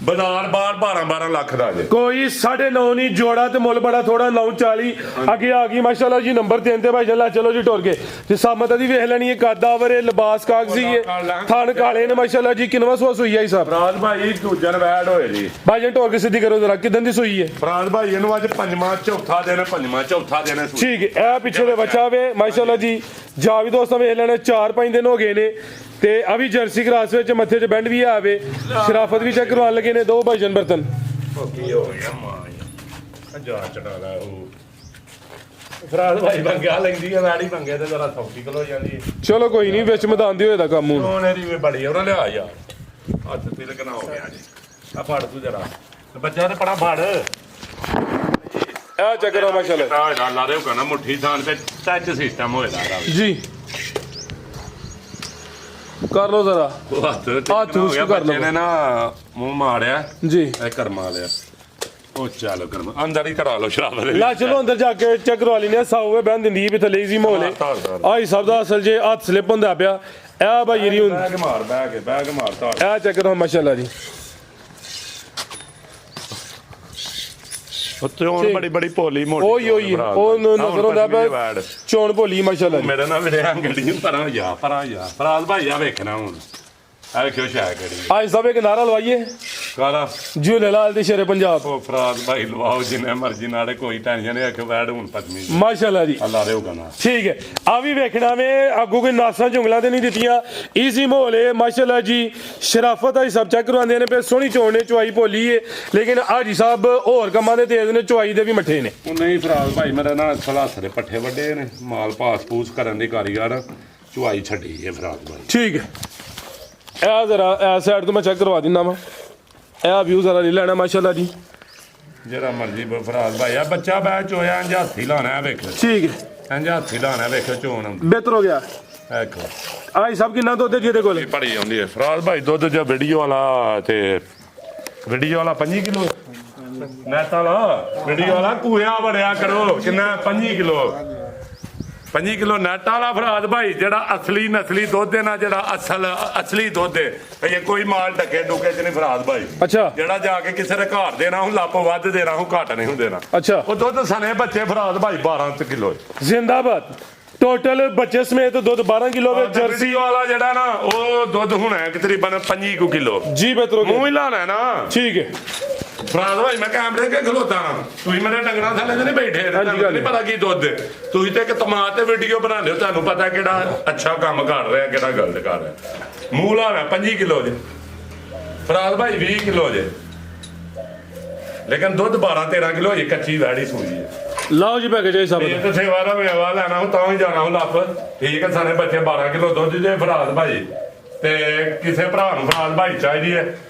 ਬਾਜ਼ਾਰ ਬਾਹਰ 12 ਲੱਖ ਦਾ ਜੇ ਕੋਈ 9.5 ਨਹੀਂ ਜੋੜਾ ਤੇ ਮੁੱਲ ਬੜਾ ਥੋੜਾ 940 ਅੱਗੇ ਆ ਗਈ ਮਾਸ਼ਾਅੱਲਾ ਜੀ ਨੰਬਰ 3 ਤੇ ਭਾਈ ਜੱਲਾ ਚਲੋ ਜੀ ਟੁਰ ਕੇ ਤੇ ਸਾਮਤ ਦੀ ਵੇਖ ਲੈਣੀ ਹੈ ਕਾਦਾਵਰ ਹੈ ਲਿਬਾਸ ਕਾਗਜ਼ੀ ਹੈ ਥਣ ਕਾਲੇ ਨੇ ਮਾਸ਼ਾਅੱਲਾ ਜੀ ਕਿੰਨਵਾ ਸੂਆ ਸੂਈ ਹੈ ਸਾਹਿਬ ਫਰਾਜ਼ ਭਾਈ ਦੂਜਨ ਵੈਡ ਹੋਏ ਜੀ ਭਾਈ ਜਨ ਟੁਰ ਕੇ ਸਿੱਧੀ ਕਰੋ ਜਰਾ ਕਿਦਾਂ ਦੀ ਸੂਈ ਹੈ ਫਰਾਜ਼ ਭਾਈ ਇਹਨੂੰ ਅੱਜ ਪੰਜਵਾਂ ਚੌਥਾ ਦਿਨ ਠੀਕ ਹੈ ਇਹ ਪਿੱਛੇ ਦੇ ਬੱਚਾ ਵੇ ਮਾਸ਼ਾਅੱਲਾ ਜੀ ਜਾ ਵੀ ਦੋਸਤਾਂ ਵੇਖ ਲੈਣੇ 4-5 ਦਿਨ ਹੋ ਗਏ ਨੇ ਤੇ ਆ ਵੀ ਜਰਸੀ ਕਰਾਸ ਵਿੱਚ ਮੱਥੇ 'ਚ ਬੈਂਡ ਵੀ ਆਵੇ ਸ਼ਰਾਫਤ ਵੀ ਚੈੱਕ ਕਰਵਾਉਣ ਲੱਗੇ ਨੇ ਦੋ ਭਾਈਜਨ ਬਰਤਨ ਕੀ ਹੋ ਗਿਆ ਮਾਂ ਜਾ ਚੜਾ ਲੈ ਉਹ ਫਰਾਜ਼ ਭਾਈ ਬੰਗਿਆ ਲੈਂਦੀ ਹੈ ਵੈੜੀ ਬੰਗੇ ਤੇ ਜਰਾ ਸੌਖੀ ਹੋ ਜਾਂਦੀ ਹੈ ਚਲੋ ਕੋਈ ਨਹੀਂ ਵਿੱਚ ਮੈਦਾਨ ਦੀ ਹੋਏ ਦਾ ਕੰਮ ਹੁਣ ਉਹਨੇ ਦੀ ਵੀ ਬੜੀ ਉਹਨਾਂ ਲਿਆ ਯਾਰ ਹੱਥ ਤੇ ਲਗਣਾ ਹੋ ਗਿਆ ਜੀ ਆ ਫੜ ਤੂੰ ਜਰਾ ਬੱਚਾ ਤੇ ਪੜਾ ਫੜ ਇਹ ਚੈੱਕ ਕਰੋ ਮਾਸ਼ਾਅੱਲਾ ਆ ਲਾ ਦੇ ਕਹਣਾ ਮੁੱਠੀ ਥਾਨ ਤੇ ਟੱਚ ਸਿਸਟਮ ਹੋਏਦਾ ਜੀ ਕਰ ਲੋ ਜ਼ਰਾ ਹੱਥ ਉਸ ਨੂੰ ਕਰ ਲਓ। ਨੇ ਨਾ ਮੂੰਹ ਮਾਰਿਆ ਜੀ ਇਹ ਕਰਮਾ ਲਿਆ ਉਹ ਚੱਲ ਕਰਮਾ ਅੰਦਰ ਹੀ ਕਰਾ ਲਓ ਸ਼ਰਾਬ ਦੇ ਲੈ ਚਲੋ ਅੰਦਰ ਜਾ ਕੇ ਚੈੱਕ ਕਰਵਾ ਲੈਨੇ ਸਾਊ ਬਹਿਣ ਦਿੰਦੀ ਵੀ ਥੱਲੇ ਜੀ ਮਾਹੌਲ ਆਈ ਸਭ ਦਾ ਅਸਲ ਜੇ ਹੱਥ ਸਲਿੱਪ ਹੁੰਦਾ ਪਿਆ ਇਹ ਭਾਈ ਜਿਹੜੀ ਹੁਣ ਬੈਗ ਮਾਰ ਤਾੜ ਇਹ ਚੈੱਕ ਕਰੋ ਮਾਸ਼ਾਅੱਲਾ ਜੀ ਉੱਤੇ ਹੁਣ ਬੜੀ ਭੋਲੀ ਮੋਟੀ ਓਏ ਉਹ ਨਜ਼ਰ ਹੁੰਦਾ ਪਿਆ ਚੋਣ ਭੋਲੀ ਮਾਸ਼ਾਅੱਲਾ ਜੀ ਮੇਰੇ ਨਾਲ ਵੀਰੇ ਗੱਡੀ ਪਰਾਂ ਜਾ ਫਰਾਜ਼ ਭਾਈ ਆ ਵੇਖਣਾ ਹੁਣ ਆ ਵੇਖਿਓ ਸ਼ਾਇ ਕਿਹੜੀ ਆਈ ਸਭ ਇੱਕ ਨਾਰਾ ਲਵਾਈਏ ਕਾਲਾ ਝੂਲੇ ਲਾਲ ਦੇ ਸ਼ੇਰੇ ਪੰਜਾਬ। ਉਹ ਫਰਾਦ ਭਾਈ ਲਵਾਓ ਜਿੰਨੇ ਮਰਜ਼ੀ ਨਾਲੇ ਕੋਈ ਟੈਨਸ਼ਨ ਨਹੀਂ ਆਖੋ ਬੈਠ ਹੁਣ ਪਤਨੀ ਮਾਸ਼ਾਅੱਲਾ ਜੀ ਅੱਲਾ ਰਹੇਗਾ ਨਾ ਠੀਕ ਹੈ। ਆ ਵੀ ਵੇਖਣਾ ਵੇ ਅੱਗੋਂ ਕੋਈ ਨਾਸਾਂ ਜੁੰਗਲਾਂ ਤੇ ਨਹੀਂ ਦਿੱਤੀਆਂ ਈਜ਼ੀ ਮਾਹੌਲ ਹੈ ਮਾਸ਼ਾਅੱਲਾ ਜੀ। ਸ਼ਰਾਫਤ ਆ ਸਭ ਚੈੱਕ ਕਰਵਾਉਂਦੇ ਨੇ ਪਏ ਸੋਹਣੀ ਚੋਣ ਨੇ ਚੁਆਈ ਭੋਲੀ ਏ ਲੇਕਿਨ ਹਾਜੀ ਸਾਹਿਬ ਹੋਰ ਕੰਮਾਂ ਦੇ ਤੇਜ਼ ਨੇ ਚੁਆਈ ਦੇ ਵੀ ਮੱਠੇ ਨੇ। ਉਹ ਨਹੀਂ ਫਰਾਦ ਭਾਈ ਮੇਰਾ ਨਾ ਸਲਾਸ ਦੇ ਪੱਠੇ ਵੱਡੇ ਨੇ ਮਾਲ ਪਾਸ ਪੂਸ ਕਰਨ ਦੀ ਕਾਰੀਗਰ ਚੁਆਈ ਛੱਡੀ ਹੈ ਫਰਾਦ ਭਾਈ ਠੀਕ ਹੈ। ਇਹ ਜ਼ਰਾ ਇਹ ਸਾਈਡ ਤੋਂ ਮੈਂ ਚੈੱਕ ਕਰਵਾ ਦਿੰਦਾ ਵਾ ਇਹ ਵਿਊ ਜ਼ਰਾ ਨਹੀਂ ਲੈਣਾ ਮਾਸ਼ਾਅੱਲਾ ਜੀ ਜਿਹੜਾ ਮਰਜੀ ਫਰਾਦ ਭਾਈ ਆ ਬੱਚਾ ਬੈ ਚੋਇਆ ਇੰਜ ਹੱਥੀ ਲਾਣਾ ਹੈ ਵੇਖ ਠੀਕ ਹੈ। ਇੰਜ ਹੱਥੀ ਲਾਣਾ ਵੇਖੋ ਚੋਣ ਬਿਹਤਰ ਹੋ ਗਿਆ। ਵੇਖੋ ਆਈ ਸਭ ਕਿੰਨਾ ਦੁੱਧ ਹੈ ਜਿਹਦੇ ਕੋਲ? ਭੜੀ ਆਉਂਦੀ ਹੈ ਫਰਾਦ ਭਾਈ ਦੁੱਧ ਜੋ ਵੀਡੀਓ ਵਾਲਾ ਤੇ ਵੀਡੀਓ ਵਾਲਾ 5 ਕਿਲੋ ਨੈਤਾ ਲਾ ਵੀਡੀਓ ਵਾਲਾ ਕੂਇਆ ਬੜਿਆ ਕਰੋ ਕਿੰਨਾ 5 ਕਿਲੋ 5 ਕਿਲੋ ਨੈਟ ਵਾਲਾ ਫਰਾਦ ਭਾਈ ਜਿਹੜਾ ਅਸਲੀ ਨਸਲੀ ਦੁੱਧ ਹੈ ਨਾ ਜਿਹੜਾ ਅਸਲੀ ਦੁੱਧ ਹੈ ਇਹ ਕੋਈ ਮਾਲ ਢੱਕੇ ਡੁੱਕੇ ਚ ਨਹੀਂ ਫਰਾਦ ਭਾਈ। ਅੱਛਾ ਜਿਹੜਾ ਜਾ ਕੇ ਕਿਸੇ ਦੇ ਘਰ ਦੇਣਾ ਹੁਣ ਲੱਪ ਵੱਧ ਦੇਣਾ ਹੁਣ ਘੱਟ ਨਹੀਂ ਹੁੰਦੇ ਨਾ। ਅੱਛਾ ਉਹ ਦੁੱਧ ਸਨੇ ਬੱਚੇ ਫਰਾਦ ਭਾਈ 12 ਕਿਲੋ ਜ਼ਿੰਦਾਬਾਦ ਟੋਟਲ ਬੱਚੇ ਸਮੇਤ ਦੁੱਧ 12 ਕਿਲੋ ਵਿੱਚ ਜਰਸੀ ਵਾਲਾ ਜਿਹੜਾ ਨਾ ਉਹ ਦੁੱਧ ਹੋਣਾ ਤਕਰੀਬਨ 25 ਕਿਲੋ ਜੀ ਬਿਹਤਰ ਹੋ ਗਿਆ। ਮੂੰਹ ਹੀ ਲਾਣਾ ਨਾ ਠੀਕ ਹੈ। ਫਰਾਦ ਭਾਈ ਮੈਂ ਕੈਮਰੇ ਕੇ ਖਲੋਤਾ ਤੁਸੀਂ ਮੇਰੇ ਡੰਗਰਾਂ ਥੱਲੇ ਤੇ ਨਹੀਂ ਬੈਠੇ ਤੁਹਾਨੂੰ ਨਹੀਂ ਪਤਾ ਕੀ ਦੁੱਧ ਤੁਸੀਂ ਤੇ ਇੱਕ ਤਮਾਤ ਤੇ ਵੀਡੀਓ ਬਣਾਉਂਦੇ ਹੋ ਤੁਹਾਨੂੰ ਪਤਾ ਕਿਹੜਾ ਅੱਛਾ ਕੰਮ ਕਰ ਰਿਹਾ ਕਿਹੜਾ ਗਲਤ ਕਰ ਰਿਹਾ। ਮੂੰਹ ਲਾਣਾ 25 ਕਿਲੋ ਜੇ ਫਰਾਦ ਭਾਈ 20 ਕਿਲੋ ਜੇ ਲੇਕਿਨ ਦੁੱਧ 12-13 ਕਿਲੋ ਜੇ ਕੱਚੀ ਵੈੜੀ ਸੂਈ ਹੈ। ਲਓ ਜੀ ਪੈਕੇਜ ਸਭ ਇਹ ਤੇ ਸੇਵਾ ਦਾ ਮੇਵਾ ਲੈਣਾ ਹੁਣ ਤਾਂ ਹੀ ਜਾਣਾ ਹੁਣ ਲੱਭ ਠੀਕ ਹੈ ਸਾਰੇ ਬੱਚੇ 12 ਕਿਲੋ ਦੁੱਧ ਦੇ ਫਰਾਦ ਭਾਈ ਤੇ ਕਿਸੇ ਭਰਾ ਨੂੰ ਫਰਾਦ ਭਾਈ ਚਾਹੀਦੀ ਹੈ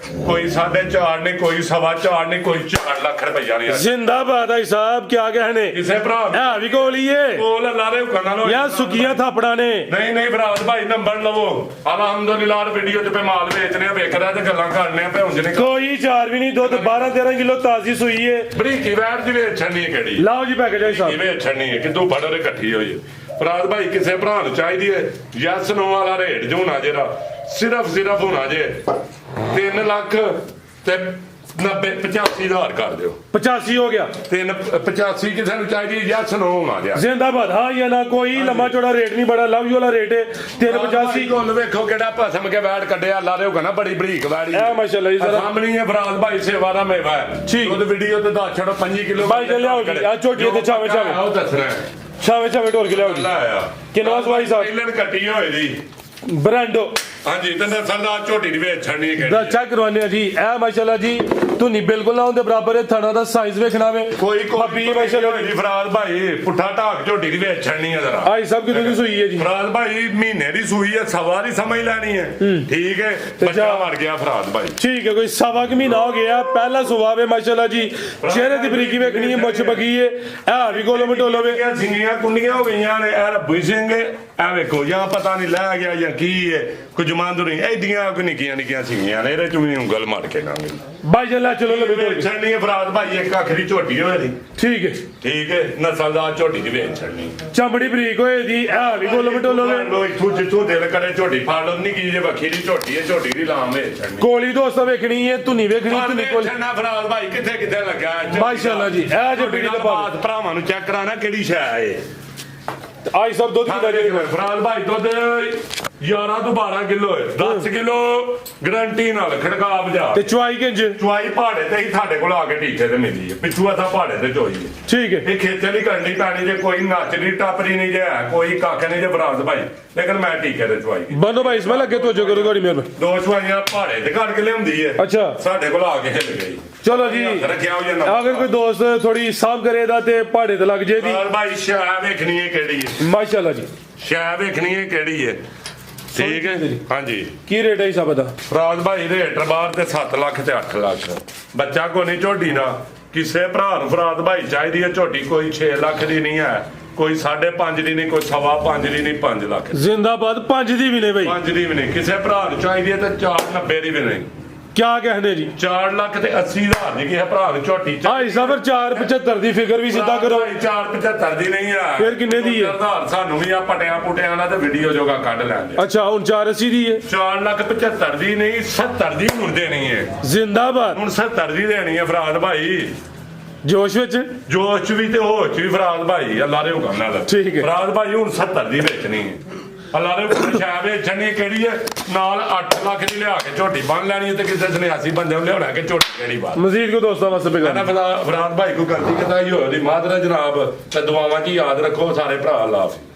ਕੋਈ 4.5 ਨਹੀਂ ਕੋਈ 4.25 ਨਹੀਂ ਕੋਈ 4 ਲੱਖ ਰੁਪਈਆ ਨਹੀਂ ਜ਼ਿੰਦਾਬਾਦ ਆਈ ਸਾਹਿਬ ਕੀ कहने ਕਿਸੇ ਭਰਾ ਹੈ ਵੀ ਕੋਲ ਹੀ ਏ ਕੋਲ ਅੱਲਾ ਦੇ ਹੁਕਮ ਨਾਲ ਯਾ ਸੁਕੀਆਂ ਥਾਪੜਾਂ ਨੇ ਨਹੀਂ ਫਰਾਦ ਭਾਈ ਨੰਬਰ ਲਵੋ ਅਲਹਮਦੁਲਿਲਾ ਵੀਡੀਓ ਤੇ ਪੇ ਮਾਲ ਵੇਚਨੇ ਆ ਵੇਖ ਰਿਹਾ ਤੇ ਗੱਲਾਂ ਕਰਨੇ ਆ ਭੁੰਜ ਨੇ ਕੋਈ 4 ਵੀ ਨਹੀਂ ਦੁੱਧ 12-13 ਕਿਲੋ ਤਾਜ਼ੀ ਸੂਈ ਏ ਬਰੀਕੀ ਵੈਟ ਦੀ ਵੇਚਣੀ ਕਿਹੜੀ ਲਓ ਜੀ ਪੈਕੇਜ ਆਈ ਸਾਹਿਬ ਵੇਚਣੀ ਹੈ ਕਿਦੋਂ ਫੜ ਰੇ ਇਕੱਠੀ ਹੋਈ ਹੈ ਫਰਾਦ ਭਾਈ ਕਿਸੇ ਭਰਾ ਨੂੰ ਚਾਹੀਦੀ ਹੈ ਯੈਸ ਨੋ ਵਾਲਾ ਰੇਟ ਜੋ ਹੋਣਾ ਜਿਹੜਾ ਸਿਰਫ ਹੋਣਾ ਜੇ 3 ਲੱਖ ਤੇ 85,000 ਕਰ ਦਿਓ 85 ਹੋ ਗਿਆ 85 ਕਿਸੇ ਨੂੰ ਚਾਹੀਦੀ ਯੈਸ ਨੋ ਹੋਣਾ ਜੇ ਜ਼ਿੰਦਾਬਾਦ ਹਾਂ ਜਾਂ ਨਾ ਕੋਈ ਲੰਮਾ ਚੌੜਾ ਰੇਟ ਨਹੀਂ ਬੜਾ ਲਵ ਯੂ ਵਾਲਾ ਰੇਟ ਹੈ 385 ਕੋਲ ਵੇਖੋ ਕਿਹੜਾ ਭਸਮ ਕੇ ਵੈਟ ਕੱਢਿਆ ਲਾ ਰਹੇ ਹੋ ਨਾ ਬੜੀ ਬਰੀਕ ਵੈੜੀ ਇਹ ਮਾਸ਼ਾਅੱਲਾ ਜੀ ਜ਼ਰਾ ਸਾਹਮਣੀ ਹੈ ਫਰਾਦ ਭਾਈ ਸੇਵਾ ਦਾ ਮੇਵਾ ਹੈ ਠੀਕ। ਉਹਦੇ ਵੀਡੀਓ ਤੇ ਦੱਸ ਛੱਡੋ 5 ਕਿਲੋ ਭਾਈ ਜੀ ਲਿਆਓ ਜੀ ਆ ਝੋਟੀ ਤੇ ਛਾਵੇਂ ਉਹ ਦੱਸਣਾ ਛਾਵੇਂ ਢੋਲ ਕੇ ਲਿਆਓ ਜੀ ਲਾਇਆ ਕਿੰਨਾ ਸਵਾਈ ਸਾਹਿਬ ਪਹਿਲਣ ਕੱਟੀ ਹੋਈ ਦੀ ਬ੍ਰਾਂਡੋ ਹਾਂਜੀ ਤੇ ਸਰਦਾਰ ਝੋਟੀ ਦੀ ਵੇਚ ਛੱਡਣੀ ਹੈ ਦਾ ਚੈੱਕ ਕਰਵਾਉਂਦੇ ਆ ਜੀ ਇਹ ਮਾਸ਼ਾਅੱਲਾ ਜੀ ਧੁਨੀ ਬਿਲਕੁਲ ਨਾ ਉਹਦੇ ਬਰਾਬਰ ਹੈ ਥਣਾ ਦਾ ਸਾਈਜ਼ ਵੇਖਣਾ ਵੇ ਕੋਈ ਭਾਬੀ ਮਾਸ਼ਾਅੱਲਾ ਜੀ ਫਰਾਦ ਭਾਈ ਪੁੱਠਾ ਢਾਕ ਝੋਟੀ ਦੀ ਵੇਚ ਛੱਡਣੀ ਹੈ ਜਰਾ ਆਈ ਸਭ ਕਿਦੋਂ ਦੀ ਸੂਈ ਹੈ ਜੀ ਫਰਾਦ ਭਾਈ ਮਹੀਨੇ ਦੀ ਸੂਈ ਹੈ ਸਵਾ ਦੀ ਸਮਝ ਲੈਣੀ ਹੈ ਠੀਕ ਹੈ ਬੱਚਾ ਮਰ ਗਿਆ ਫਰਾਦ ਭਾਈ ਠੀਕ ਹੈ ਕੋਈ ਸਵਾ ਕੁ ਮਹੀਨਾ ਹੋ ਗਿਆ ਪਹਿਲਾ ਸੁਭਾਅ ਵੇ ਮਾਸ਼ਾਅੱਲਾ ਜੀ ਚਿਹਰੇ ਦੀ ਬਰੀਕੀ ਵੇਖਣੀ ਹੈ ਮੁੱਛ ਬਗੀ ਹੈ ਇਹ ਵੀ ਗੋਲੋ ਮਟੋਲੋ ਵੇ ਸਿੰਘੀਆਂ ਕੁੰਡੀਆਂ ਹੋ ਗਈਆਂ ਨੇ ਇਹ ਰੱਬੀ ਸਿੰਘ ਇਹ ਵੇਖੋ ਜਾਂ ਪਤਾ ਨਹੀਂ ਲੈ ਗਿਆ ਜਾਂ ਕੀ ਹੈ ਕੁਝ ਜਮਾਂਦੂ ਨਹੀਂ ਐਡੀਆਂ ਕੋਈ ਨਿੱਕੀਆਂ ਸਿੰਘੀਆਂ ਨੇ ਇਹਦੇ ਚ ਵੀ ਉਂਗਲ ਮਾਰ ਕੇ ਲਾਂਗੇ ਬਾਈ ਜੱਲਾ ਚਲੋ ਲਵੇ ਵੇਚ ਛੱਡਣੀ ਹੈ ਫਰਾਦ ਭਾਈ ਇੱਕ ਅੱਖ ਦੀ ਝੋਟੀ ਹੋਏ ਦੀ ਠੀਕ ਹੈ ਨਸਲਦਾਰ ਝੋਟੀ ਦੀ ਵੇਚ ਛੱਡਣੀ ਚਮੜੀ ਬਰੀਕ ਹੋਏ ਦੀ ਇਹ ਵੀ ਗੋਲੋ ਮਟੋਲੋ ਵੇ ਲੋ ਇੱਥੋਂ ਜਿੱਥੋਂ ਦਿਲ ਕਰੇ ਝੋਟੀ ਫੜ ਲਓ ਨਿੱਕੀ ਜਿਹੀ ਵੱਖੀ ਦੀ ਝੋਟੀ ਹੈ ਝੋਟੀ ਦੀ ਲਾਮ ਵੇਚ ਛੱਡਣੀ ਕੋਲੀ ਦੋਸਤਾਂ ਵੇਖਣੀ ਹੈ ਧੁਨੀ ਵੇਖਣੀ ਧੁਨੀ ਕੋਲੀ ਛੱਡਣਾ ਫਰਾਦ ਭਾਈ ਕਿੱਥੇ ਲੱਗਾ ਮਾਸ਼ਾਅੱਲਾ ਜੀ ਇਹ ਜੇ ਪੀੜੀ ਦਾ ਬਾਤ ਭਰਾਵਾਂ ਨੂੰ ਚੈੱਕ ਕਰਾਣਾ ਕਿਹੜੀ ਸ਼ੈ ਹੈ ਆਈ ਸਭ ਦੁੱਧ ਕਿੰਨਾ ਜੀ ਫਰਾਦ ਭਾਈ ਦੁੱਧ 11 ਤੋਂ 12 ਕਿਲੋ ਹੈ 10 ਕਿਲੋ ਗਰੰਟੀ ਨਾਲ ਖੜਕਾ ਬਜਾ ਤੇ ਚੁਆਈ ਕਿੰਜ ਚੁਆਈ ਪਹਾੜੇ ਤੇ ਹੀ ਸਾਡੇ ਕੋਲ ਆ ਕੇ ਟੀਕੇ ਤੇ ਮਿਲੀ ਹੈ ਪਿੱਛੂ ਅਸਾਂ ਪਹਾੜੇ ਤੇ ਚੋਈ ਹੈ ਠੀਕ ਹੈ ਇਹ ਖੇਚਲ ਹੀ ਕਰਨੀ ਪੈਣੀ ਜੇ ਕੋਈ ਨੱਚਦੀ ਟੱਪਦੀ ਨਹੀਂ ਜੇ ਕੋਈ ਕੱਖ ਨਹੀਂ ਜੇ ਫਰਾਦ ਭਾਈ ਲੇਕਿਨ ਮੈਂ ਟੀਕੇ ਤੇ ਚੁਆਈ ਬੰਦੋ ਭਾਈ ਇਸਮਾਇਲ ਅੱਗੇ ਤੋਂ ਜੋ ਕਰੋ ਤੁਹਾਡੀ ਮਿਹਰਬਾਨੀ ਦੋ ਚੁਆਈਆਂ ਪਹਾੜੇ ਤੇ ਕੱਢ ਕੇ ਲਿਆਉਂਦੀ ਹੈ ਅੱਛਾ ਸਾਡੇ ਕੋਲ ਆ ਕੇ ਹਿੱਲ ਗਈ ਚਲੋ ਜੀ ਰੱਖਿਆ ਹੋ ਜਾਂਦਾ ਅਗਰ ਕੋਈ ਦੋਸਤ ਥੋੜੀ ਸਾਫ ਕਰੇਦਾ ਤੇ ਪਹਾੜੇ ਤੇ ਲੱਗ ਜੇ ਦੀ ਫਰਾਦ ਭਾਈ ਸ਼ੈ ਵੇਖਣੀ ਹੈ ਕਿਹੜੀ ਹੈ ਮਾਸ਼ਾਅੱਲਾ ਜੀ ਸ਼ੈ ਵੇਖਣੀ ਹੈ ਕਿਹੜੀ ਹੈ ਠੀਕ ਹੈ ਹਾਂਜੀ ਕੀ ਰੇਟ ਹੈ ਸਭ ਦਾ ਫਰਾਦ ਭਾਈ ਰੇਟ ਬਾਹਰ ਤੇ 7 ਲੱਖ ਤੇ 8 ਲੱਖ ਬੱਚਾ ਕੋ ਨਹੀਂ ਝੋਟੀ ਦਾ ਕਿਸੇ ਭਰਾ ਨੂੰ ਫਰਾਦ ਭਾਈ ਚਾਹੀਦੀ ਹੈ ਝੋਟੀ ਕੋਈ 6 ਲੱਖ ਦੀ ਨਹੀਂ ਹੈ ਕੋਈ 5.5 ਦੀ ਨਹੀਂ ਕੋਈ 5.5 ਦੀ ਨਹੀਂ 5 ਲੱਖ ਜ਼ਿੰਦਾਬਾਦ 5 ਦੀ ਵੀ ਨੇ ਬਈ 5 ਦੀ ਵੀ ਨਹੀਂ ਕਿਸੇ ਭਰਾ ਨੂੰ ਚਾਹੀਦੀ ਹੈ ਤੇ 4.90 ਦੀ ਵੀ ਨਹੀਂ क्या कहने जी 4 ਲੱਖ ਤੇ 80,000 ਦੀ ਕਿਸੇ ਭਰਾ ਨੂੰ ਝੋਟੀ ਆਈ ਸਫਰ 475 ਦੀ ਫਿਗਰ ਵੀ ਸਿੱਧਾ ਕਰੋ 475 ਦੀ ਨਹੀਂ ਆ ਫਿਰ ਕਿੰਨੇ ਦੀ ਹੈ? ਸਾਨੂੰ ਵੀ ਆ ਪਟਿਆਂ ਪੁਟਿਆਂ ਦਾ ਤੇ ਵੀਡੀਓ ਜੋਗਾ ਕੱਢ ਲੈਂਦੇ ਅੱਛਾ ਹੁਣ 480 ਦੀ ਹੈ 4,75,000 ਦੀ ਨਹੀਂ 70 ਦੀ ਹੁਣ ਦੇਣੀ ਹੈ ਜ਼ਿੰਦਾਬਾਦ ਹੁਣ 70 ਦੀ ਦੇਣੀ ਹੈ ਫਰਾਦ ਭਾਈ ਜੋਸ਼ ਵਿੱਚ ਜੋਸ਼ ਵੀ ਤੇ ਹੋਸ਼ ਵੀ ਫਰਾਦ ਭਾਈ ਅੱਲਾ ਦੇ ਹੁਕਮ ਨਾਲ ਠੀਕ ਹੈ। ਫਰਾਦ ਭਾਈ ਹੁਣ 70 ਦੀ ਵੇਚਣੀ ਹੈ ਅੱਲਾ ਦੇ ਹੁਕਮ ਸ਼ਾਇਬ ਵੇਚਣੀ ਕਿਹੜੀ ਹੈ ਨਾਲ 8 ਲੱਖ ਦੀ ਲਿਆ ਕੇ ਝੋਟੀ ਬੰਨ ਲੈਣੀ ਤੇ ਕਿਸੇ ਸੰਨਿਆਸੀ ਬੰਦੇ ਨੂੰ ਲਿਆਉਣਾ ਕਿ ਝੋਟੀ ਕਿਹੜੀ ਬਾਤ ਮਜ਼ੀਦ ਕੋ ਦੋਸਤਾਂ ਵਾਸਤੇ ਕਹਿੰਦਾ ਬਿਗਾਨਾ ਫਰਾਦ ਭਾਈ ਕੋ ਗਲਤੀ ਕਹਿੰਦਾ ਹੀ ਹੋਈ ਮਾਦਰਾ ਜਨਾਬ ਤੇ ਦੁਆਵਾਂ 'ਚ ਯਾਦ ਰੱਖੋ ਸਾਰੇ ਭਰਾ ਅੱਲਾ ਹਾਫਿਜ਼